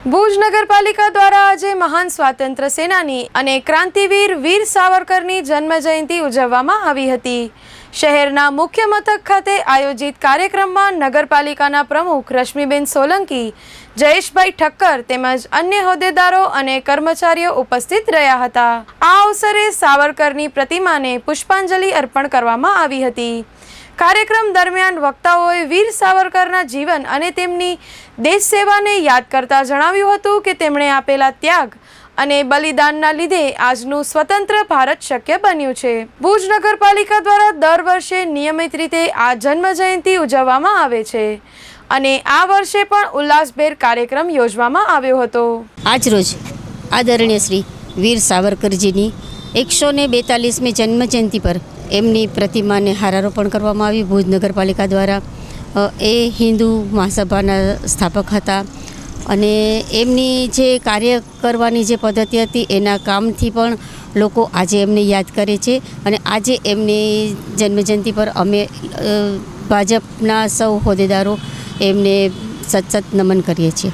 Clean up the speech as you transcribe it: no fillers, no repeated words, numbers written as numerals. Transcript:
ભુજ નગરપાલિકા દ્વારા આજે મહાન સ્વાતંત્ર્ય સેનાની અને ક્રાંતિવીર વીર સાવરકરની જન્મજયંતિ ઉજવવામાં આવી હતી। શહેરના મુખ્ય મથક ખાતે આયોજિત કાર્યક્રમમાં નગરપાલિકાના પ્રમુખ રશ્મિબેન સોલંકી, જયેશભાઈ ઠક્કર તેમજ અન્ય હોદ્દેદારો અને કર્મચારીઓ ઉપસ્થિત રહ્યા હતા। આ અવસરે સાવરકરની પ્રતિમાને પુષ્પાંજલિ અર્પણ કરવામાં આવી હતી। કાર્યક્રમ દરમિયાન વક્તાઓએ વીર સાવરકરના જીવન અને તેમની દેશ સેવાને યાદ કરતા જણાવ્યું હતું કે તેમણે આપેલા ત્યાગ અને બલિદાનના લીધે આજનું સ્વતંત્ર ભારત શક્ય બન્યું છે। ભુજ નગરપાલિકા દ્વારા દર વર્ષે નિયમિત રીતે આ જન્મજયંતિ ઉજવવામાં આવે છે અને આ વર્ષે પણ ઉલ્લાસભેર કાર્યક્રમ યોજવામાં આવ્યો હતો। આજરોજ આદરણીય શ્રી વીર સાવરકરજીની 142મી જન્મજયંતિ પર એમની પ્રતિમાને હારારોપણ કરવામાં આવી ભુજ નગરપાલિકા દ્વારા। એ હિન્દુ મહાસભાના સ્થાપક હતા અને એમની જે કાર્ય કરવાની જે પદ્ધતિ હતી એના કામથી પણ લોકો આજે એમને યાદ કરે છે અને આજે એમની જન્મજયંતિ પર અમે ભાજપના સૌ હોદ્દેદારો એમને સતત નમન કરીએ છીએ।